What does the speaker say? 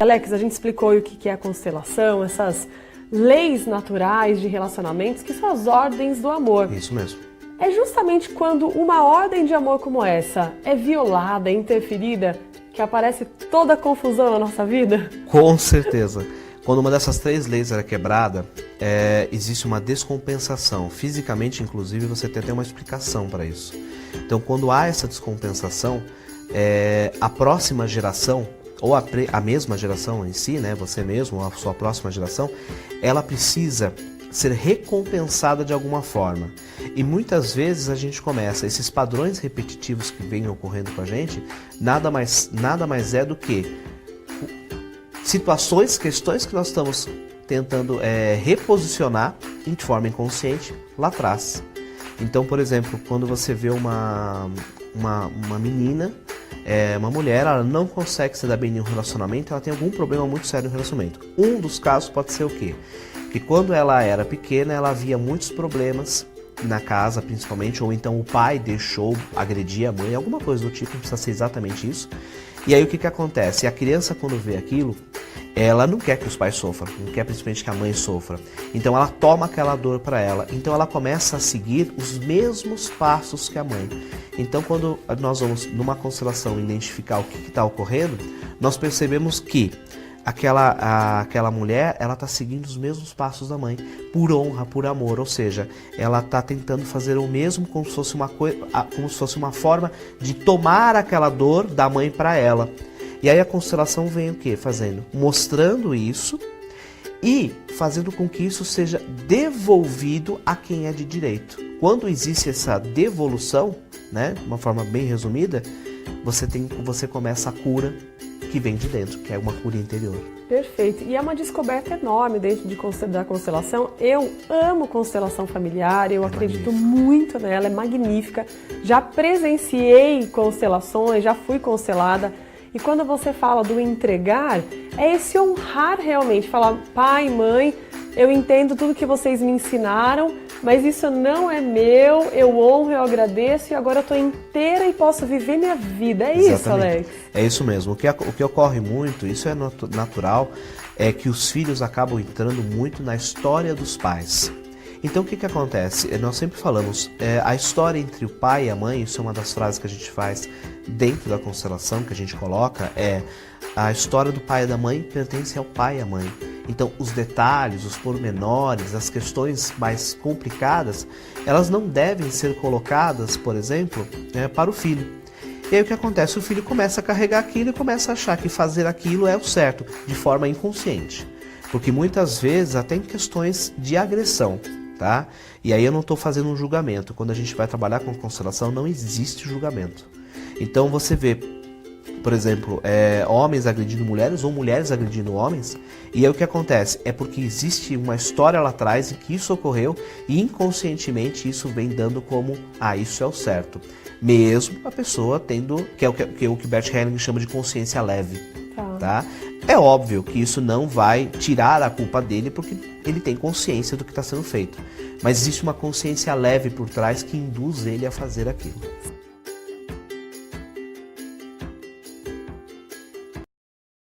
Alex, a gente explicou o que é a constelação, essas leis naturais de relacionamentos, que são as ordens do amor. Isso mesmo. É justamente quando uma ordem de amor como essa é violada, interferida, que aparece toda a confusão na nossa vida? Com certeza. Quando uma dessas 3 leis é quebrada, existe uma descompensação. Fisicamente, inclusive, você tem até uma explicação para isso. Então, quando há essa descompensação, a próxima geração, ou a mesma geração em si, né, você mesmo, ou a sua próxima geração, ela precisa ser recompensada de alguma forma. E muitas vezes a gente começa, esses padrões repetitivos que vêm ocorrendo com a gente, nada mais é do que situações, questões que nós estamos tentando reposicionar de forma inconsciente lá atrás. Então, por exemplo, quando você vê uma menina, uma mulher, ela não consegue se dar bem em um relacionamento, ela tem algum problema muito sério no relacionamento. Um dos casos pode ser o quê? Que quando ela era pequena, ela via muitos problemas na casa, principalmente, ou então o pai deixou agredir a mãe, alguma coisa do tipo, não precisa ser exatamente isso. E aí o que acontece? A criança, quando vê aquilo, ela não quer que os pais sofram, não quer principalmente que a mãe sofra. Então ela toma aquela dor para ela. Então ela começa a seguir os mesmos passos que a mãe. Então quando nós vamos numa constelação identificar o que está ocorrendo, nós percebemos que aquela mulher, ela está seguindo os mesmos passos da mãe, por honra, por amor, ou seja, ela está tentando fazer o mesmo como se fosse uma forma de tomar aquela dor da mãe para ela. E aí a constelação vem o quê? Mostrando isso e fazendo com que isso seja devolvido a quem é de direito. Quando existe essa devolução, né, de uma forma bem resumida, você começa a cura que vem de dentro, que é uma cura interior. Perfeito. E é uma descoberta enorme dentro da constelação. Eu amo constelação familiar, eu acredito muito nela, é magnífica. Já presenciei constelações, já fui constelada. E quando você fala do entregar, é esse honrar realmente, falar, pai, mãe, eu entendo tudo que vocês me ensinaram, mas isso não é meu, eu honro, eu agradeço e agora eu estou inteira e posso viver minha vida. É isso, Alex? É isso mesmo. O que ocorre muito, isso é natural, é que os filhos acabam entrando muito na história dos pais. Então o que acontece? Nós sempre falamos, a história entre o pai e a mãe, isso é uma das frases que a gente faz dentro da constelação, que a gente coloca, a história do pai e da mãe pertence ao pai e à mãe. Então os detalhes, os pormenores, as questões mais complicadas, elas não devem ser colocadas, por exemplo, para o filho. E aí o que acontece? O filho começa a carregar aquilo e começa a achar que fazer aquilo é o certo, de forma inconsciente. Porque muitas vezes até em questões de agressão. Tá? E aí eu não estou fazendo um julgamento. Quando a gente vai trabalhar com constelação, não existe julgamento. Então você vê, por exemplo, homens agredindo mulheres ou mulheres agredindo homens, e aí o que acontece? É porque existe uma história lá atrás em que isso ocorreu e inconscientemente isso vem dando como, isso é o certo. Mesmo a pessoa tendo, que é o que Bert Hellinger chama de consciência leve. Tá? É óbvio que isso não vai tirar a culpa dele porque ele tem consciência do que está sendo feito. Mas existe uma consciência leve por trás que induz ele a fazer aquilo.